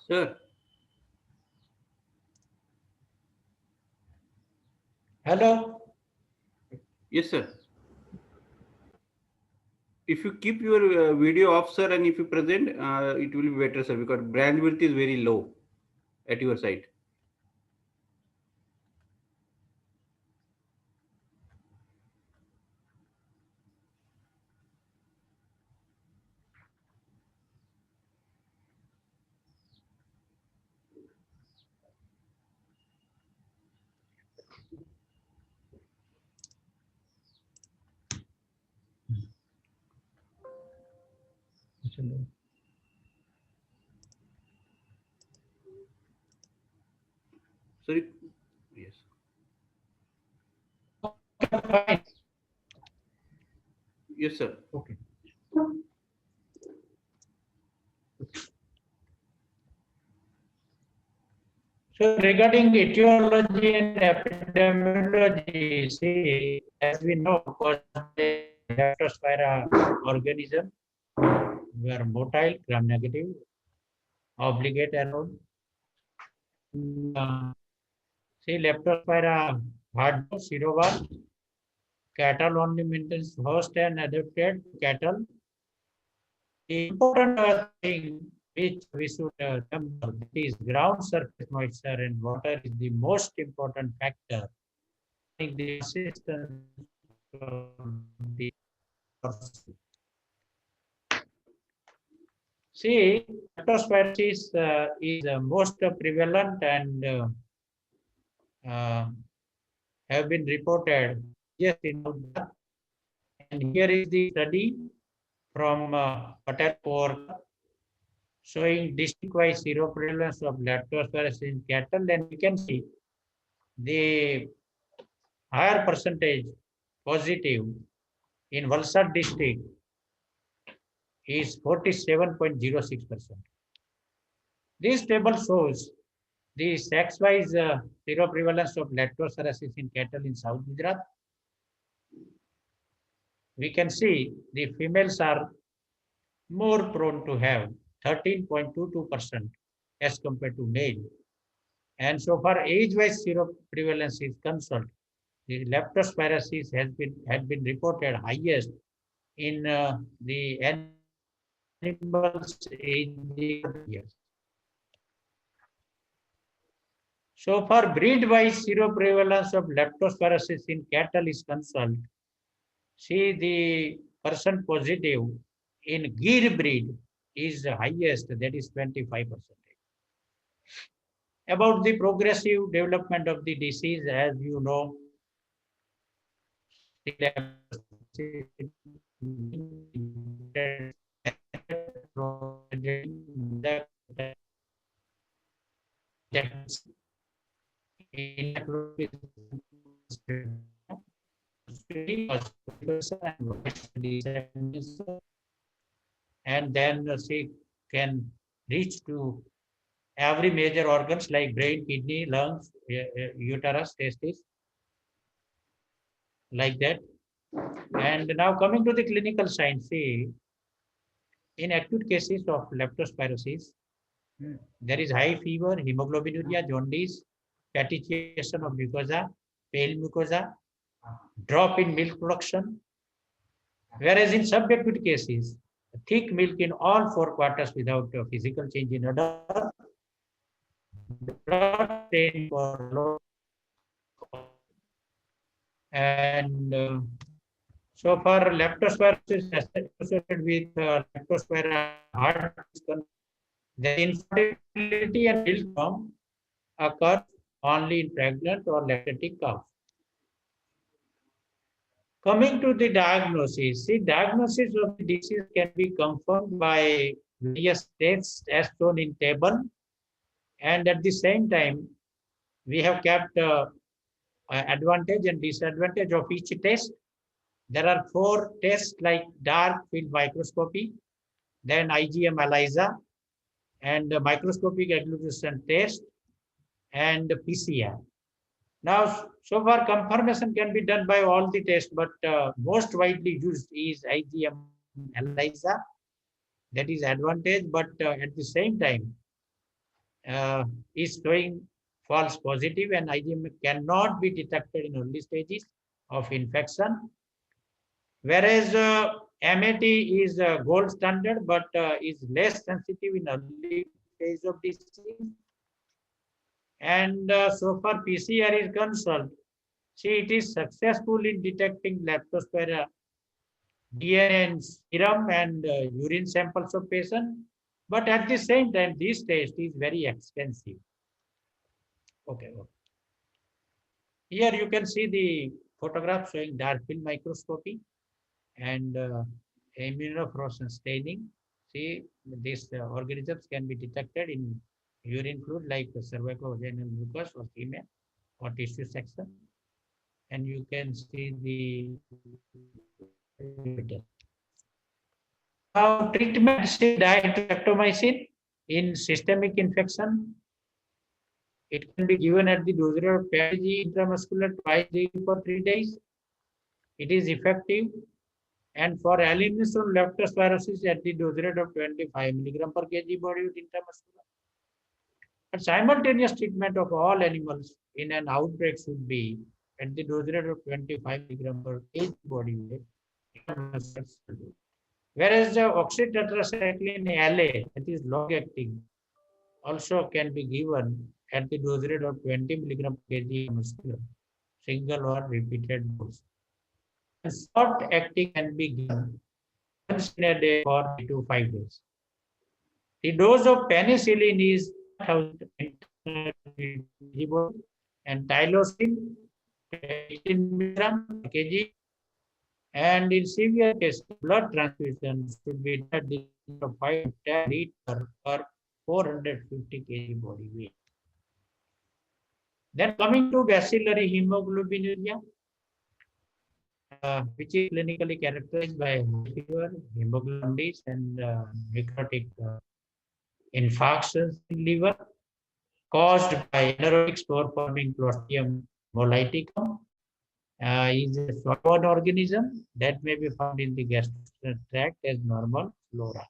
Sir, Hello. yes, sir. If you keep your video off, sir, and if you present, it will be better, sir, because bandwidth is very low at your side. Sorry. Yes. fine. Yes, sir. Okay. So regarding etiology and epidemiology, see, as we know, because the Leptospira organism were motile, gram-negative, obligate around. See, Leptospira hard serovar, cattle only maintains host and adapted cattle. The important thing which we should remember is ground surface moisture and water is the most important factor in the persistence of the source. See, leptospirosis is most prevalent and have been reported just in India. And here is the study from Patel showing district-wise seroprevalence of leptospirosis in cattle, and we can see the higher percentage positive in Valsad district is 47.06%. This table shows the sex-wise seroprevalence of leptospirosis in cattle in South Gujarat. We can see the females are more prone to have 13.22% as compared to male. And so far age-wise seroprevalence is concerned, the leptospirosis had been reported highest in the animals aged years. So far breed-wise seroprevalence of leptospirosis in cattle is concerned, see the percent positive in Gir breed is the highest, that is 25%. About the progressive development of the disease, as you know, and then she can reach to every major organs like brain, kidney, lungs, uterus, testes, like that. And now coming to the clinical signs, see, in acute cases of leptospirosis, there is high fever, hemoglobinuria, jaundice, petrification of mucosa, pale mucosa, drop in milk production. Whereas in subacute cases, thick milk in all 4 quarters without a physical change in odor, blood stain for low, and so far leptospirosis associated with leptospira heart, the infertility and milk form occurs only in pregnant or lactating cows. Coming to the diagnosis, see, diagnosis of the disease can be confirmed by various tests as shown in table, and at the same time, we have kept advantage and disadvantage of each test. There are 4 tests like dark field microscopy, then IgM ELISA, and microscopic agglutination test, and PCR. Now, so far confirmation can be done by all the tests, but most widely used is IgM ELISA. That is advantage, but at the same time is showing false positive, and IgM cannot be detected in early stages of infection. Whereas MAT is gold standard, but is less sensitive in early phase of disease. And so far PCR is concerned, see, it is successful in detecting leptospira DNA in serum and urine samples of patient, but at the same time, this test is very expensive. Okay. Here you can see the photograph showing dark field microscopy and immunofluorescence staining. See, these organisms can be detected in urine fluid like cervicovaginal mucus or semen or tissue section. and you can see the now treatment, see dihydroxystreptomycin in systemic infection. It can be given at the dose rate of 10 mg intramuscular twice daily for 3 days. It is effective. And for alinison leptospirosis at the dose rate of 25 mg per kg body weight intramuscular. And simultaneous treatment of all animals in an outbreak should be at the dose rate of 25 mg per kg body weight. Whereas the oxytetracycline LA, that is long acting, also can be given at the dose rate of 20 mg per kg muscular, single or repeated dose. And short acting can be given once in a day for 3 to 5 days. The dose of penicillin is 1000 and tylosin 18 mg per kg. And in severe cases, blood transfusion should be at the 5 to 10 liter per 450 kg body weight. Then coming to bacillary hemoglobinuria, which is clinically characterized by fever, hemoglobin and necrotic infarctions in liver caused by anaerobic spore-forming Clostridium molliticum. Is a foreign organism that may be found in the gastric tract as normal flora.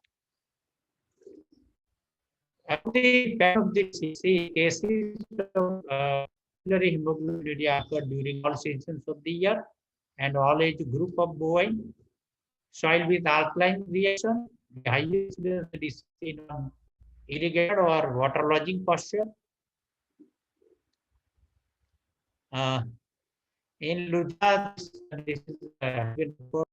At the back of the cases of bacillary hemoglobinuria occur during all seasons of the year and all age group of bovine. Soil with alkaline reaction, the highest is seen on irrigated or water-lodging pasture. In Luja, this is this is about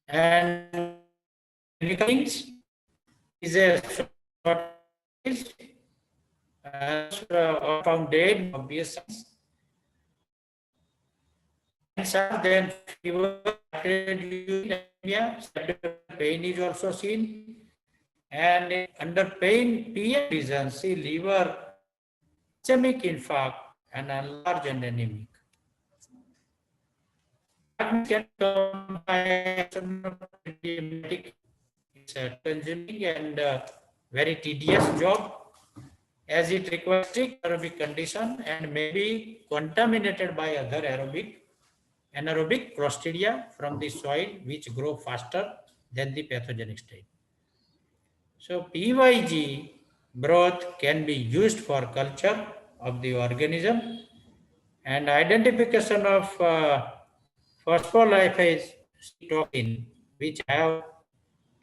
and things is a found dead obvious then fever, pain is also seen, and under pain, PM reasons, see liver, ischemic infarct, and enlarged and anemic. Can come by it's a consuming and very tedious job as it requires strict aerobic condition and may be contaminated by other anaerobic Clostridia from the soil which grow faster than the pathogenic strain. So PYG broth can be used for culture of the organism and identification of phospholipase toxin which have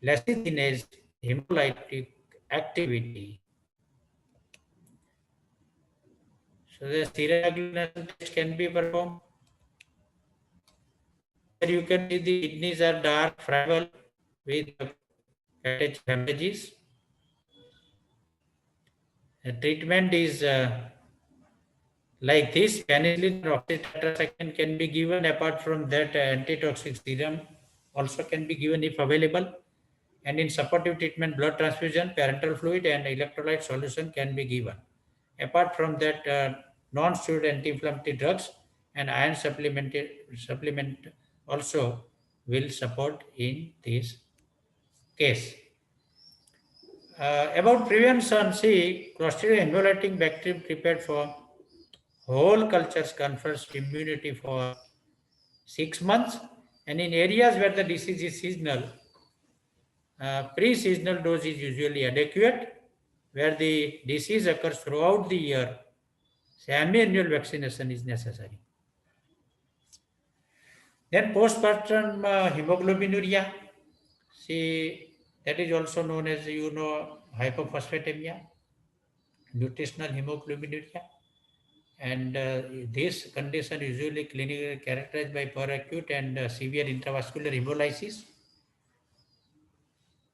lecithinase hemolytic activity. So the serum test can be performed. Here you can see the kidneys are dark, friable with hemorrhages. The treatment is like this. Penicillin or oxytetracycline can be given. Apart from that, antitoxic serum also can be given if available. And in supportive treatment, blood transfusion, parenteral fluid, and electrolyte solution can be given. Apart from that, non-steroid anti-inflammatory drugs and iron supplement also will support in this case. About prevention, see, Clostridium involuting bacterium prepared for whole cultures confers immunity for 6 months, and in areas where the disease is seasonal, pre-seasonal dose is usually adequate. Where the disease occurs throughout the year, semi-annual vaccination is necessary. Then postpartum hemoglobinuria. See, That is also known as, hypophosphatemia, nutritional hemoglobinuria. And this condition usually clinically characterized by peracute and severe intravascular hemolysis.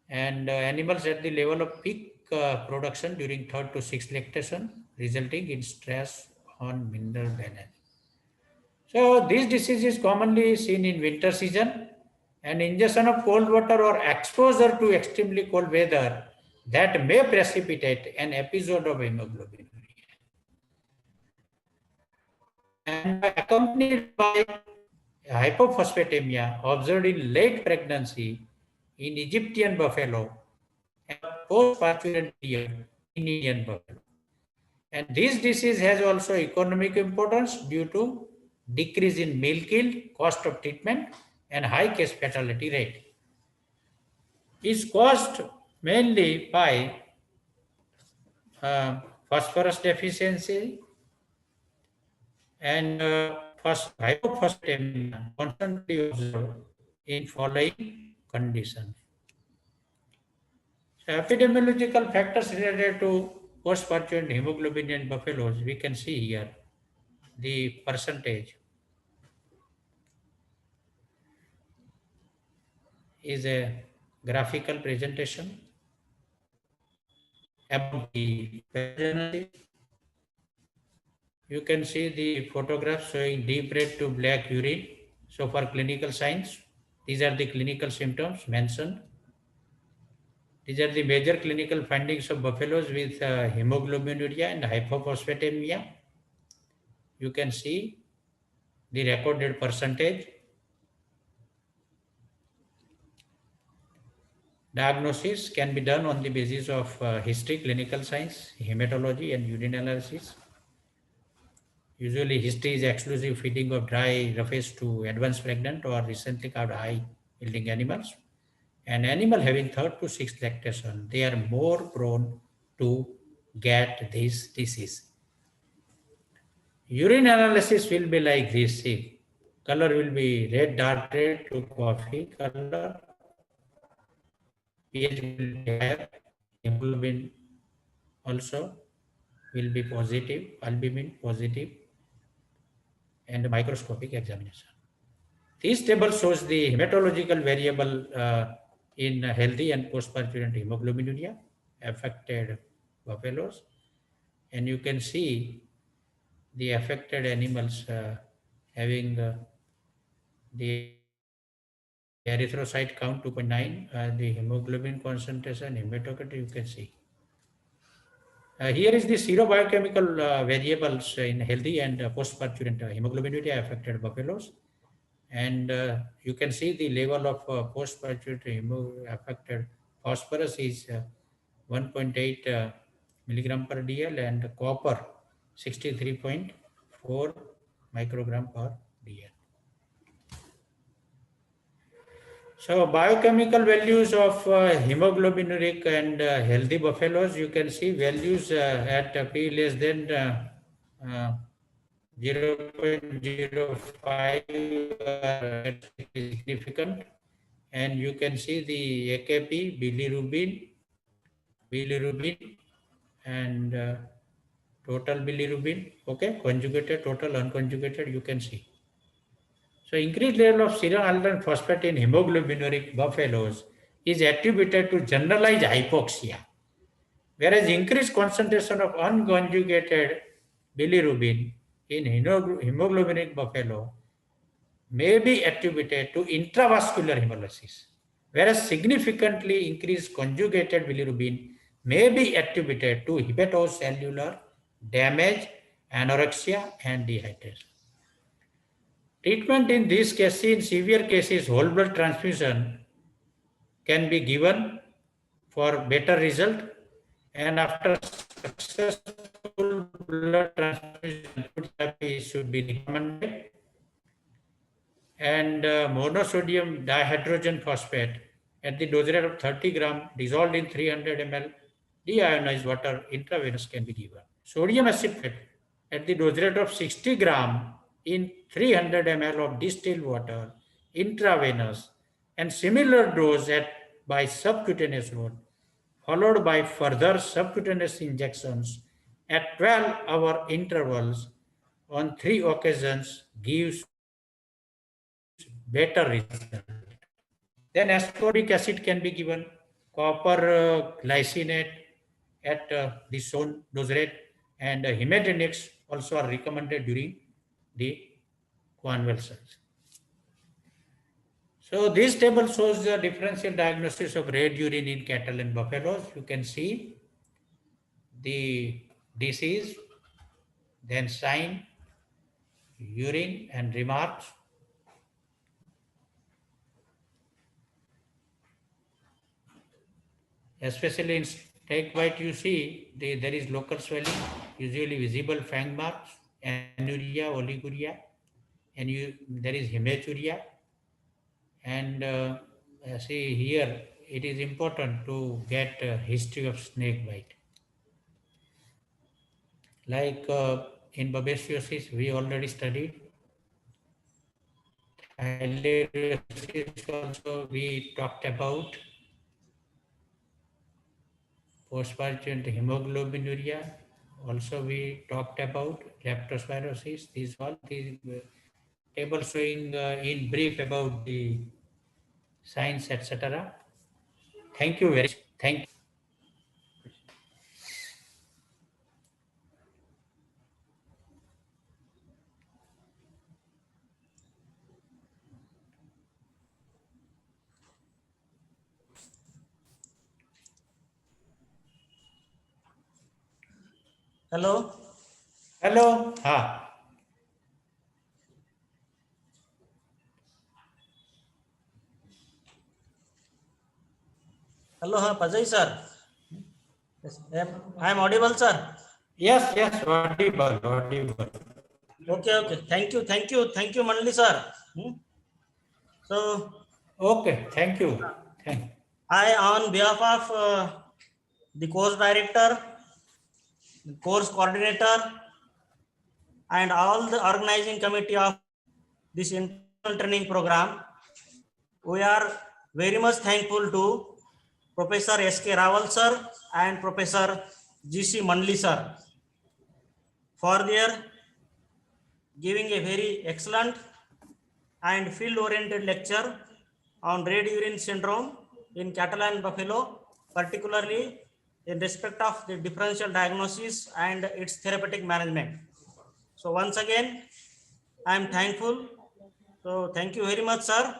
And animals at the level of peak production during 3rd to 6th lactation, resulting in stress on mineral balance. So this disease is commonly seen in winter season, and ingestion of cold water or exposure to extremely cold weather that may precipitate an episode of hemoglobinuria. And accompanied by hypophosphatemia observed in late pregnancy in Egyptian buffalo and post-parturient period in Indian buffalo. And this disease has also economic importance due to decrease in milk yield, cost of treatment, and high case fatality rate. Is caused mainly by phosphorus deficiency and hypophosphatemia constantly observed in following conditions. So epidemiological factors related to post-parturient hemoglobin in buffaloes, we can see here the percentage is a graphical presentation about the pathogenesis. You can see the photographs showing deep red to black urine. So for clinical signs, these are the clinical symptoms mentioned. These are the major clinical findings of buffaloes with hemoglobinuria and hypophosphatemia. You can see the recorded percentage. Diagnosis can be done on the basis of history, clinical signs, hematology, and urine analysis. Usually, history is exclusive feeding of dry roughage to advanced pregnant or recently calved high-yielding animals. An animal having 3rd to 6th lactation, they are more prone to get this disease. Urine analysis will be like this. See, color will be red, dark red to coffee color. pH will be higher. Hemoglobin also will be positive, albumin positive, and microscopic examination. This table shows the hematological variable in healthy and post-parturient hemoglobinuria affected buffaloes, and you can see the affected animals having the erythrocyte count 2.9, the hemoglobin concentration, hematocrit, you can see. Here is the serobiochemical variables in healthy and post-parturient hemoglobinuria affected buffaloes. And you can see the level of post-parturient affected phosphorus is 1.8 milligram per dl and copper 63.4 microgram per dl. So biochemical values of hemoglobinuric and healthy buffaloes, you can see values at P less than 0.05 significant, and you can see the AKP, bilirubin, and total bilirubin, okay, conjugated, total, unconjugated, you can see. So increased level of serum alkaline phosphate in hemoglobinuric buffaloes is attributed to generalized hypoxia, whereas increased concentration of unconjugated bilirubin in hemoglobinic buffalo may be attributed to intravascular hemolysis, whereas significantly increased conjugated bilirubin may be attributed to hepatocellular damage, anorexia, and dehydration. Treatment in these cases, in severe cases, whole blood transfusion can be given for better result, and after successful blood transfusion, therapy should be recommended. And monosodium dihydrogen phosphate at the dose rate of 30 gram dissolved in 300 ml deionized water intravenous can be given. Sodium acetate at the dose rate of 60 gram in 300 ml of distilled water intravenous, and similar dose at by subcutaneous route, followed by further subcutaneous injections at 12-hour intervals on 3 occasions gives better result. Then ascorbic acid can be given, copper glycinate at the shown dose rate, and hemedrinics also are recommended during the convalescence. So this table shows the differential diagnosis of red urine in cattle and buffaloes. You can see the disease, then sign, urine, and remarks. Especially in snake bite, you see there is local swelling, usually visible fang marks, anuria, oliguria, and there is hematuria. And see here, it is important to get a history of snake bite. Like in babesiosis, we already studied. Theileriosis also we talked about. Postpurulent hemoglobinuria also we talked about. Leptospirosis. These all the table showing in brief about the signs, etc. Thank you very much. Thank you. Hello. Hello. Ha. Hello, Pajai sir. Yes, I am audible, sir. Yes, yes, audible, audible. Okay. Thank you, Manali sir. So Okay, thank you. Thank you. I, on behalf of the course director, the course coordinator, and all the organizing committee of this internal training program, we are very much thankful to Professor S.K. Rawal sir and Professor G.C. Manli sir for their giving a very excellent and field-oriented lecture on red urine syndrome in cattle and buffalo, particularly in respect of the differential diagnosis and its therapeutic management. So once again, I am thankful. So thank you very much, sir.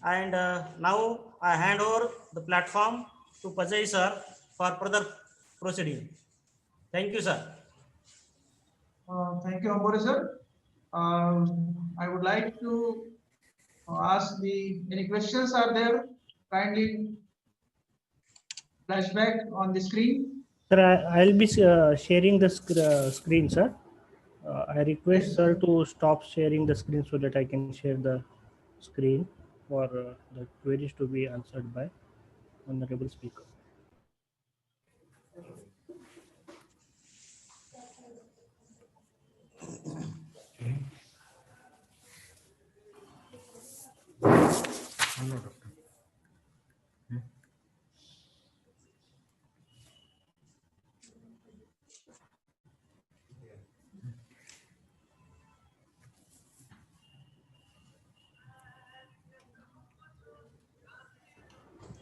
And now I hand over the platform to Pajai sir for further proceeding. Thank you, sir. Thank you, Ambore sir. I would like to ask any questions are there? Kindly flashback on the screen. Sir, I'll be sharing the screen, sir. I request Yes. sir to stop sharing the screen so that I can share the screen for the queries to be answered by honorable speaker.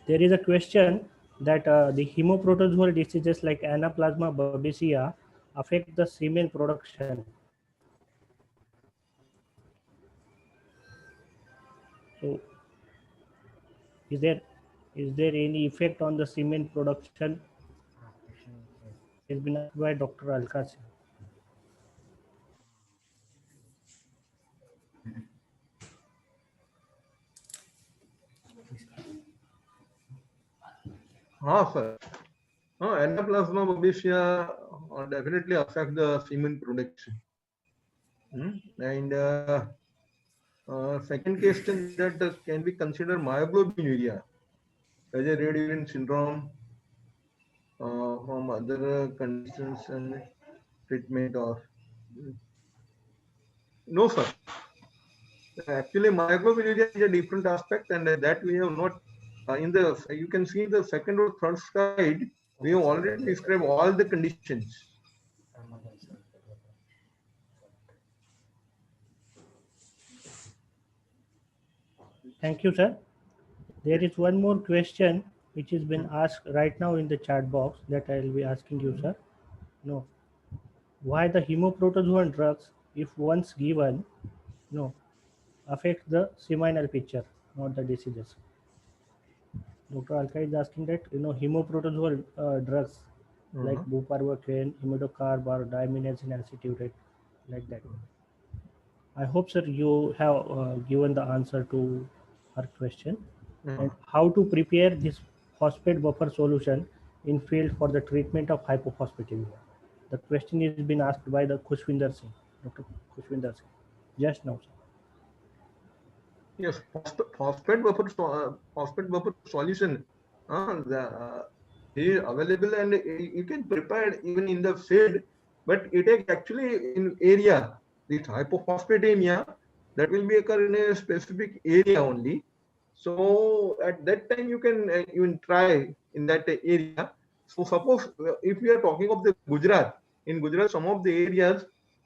There is a question that the hemoprotozoal diseases like Anaplasma babesia affect the semen production. So, is there any effect on the semen production? It's been asked by Dr. Alka. Sir. Anaplasma babesia definitely affect the semen production. And second question, that can we consider myoglobinuria as a red urine syndrome from other conditions and treatment of? No, sir. Actually, myoglobinuria is a different aspect, and that we have not you can see in the second or third slide, we have already described all the conditions. Thank you, sir. There is one more question which has been asked right now in the chat box that I will be asking you, sir. No, why the hemoprotozoan drugs, if once given, no, affect the seminal picture, not the diseases? Dr. Alka is asking that, hemoprotozoal drugs like buparvaquine, imidocarb, or diaminosin acetate, like that. I hope, sir, you have given the answer to her question. And how to prepare this phosphate buffer solution in field for the treatment of hypophosphatemia. The question is been asked by the Khushvinder Singh, Dr. Khushvinder Singh, just now, sir. Yes, phosphate buffer solution is available, and you can prepare it even in the field, but it is actually in area. This hypophosphatemia that will be occur in a specific area only. So at that time you can even try in that area. So suppose if we are talking of the Gujarat, in Gujarat some of the areas,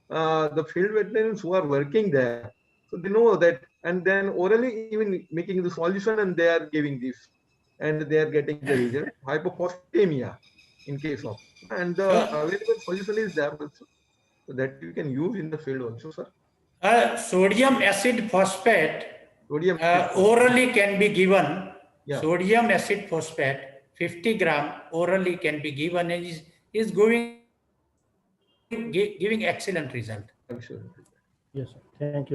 the field veterinarians who are working there, so they know that, and then orally even making the solution, and they are giving this, and they are getting the result. Hypophosphatemia in case of, and the available solution is there also, so that you can use in the field also, sir. Sodium acid phosphate Sodium orally can be given. Yeah. Sodium acid phosphate 50 gram orally can be given, and is giving excellent result. I'm sure. Yes, sir. Thank you.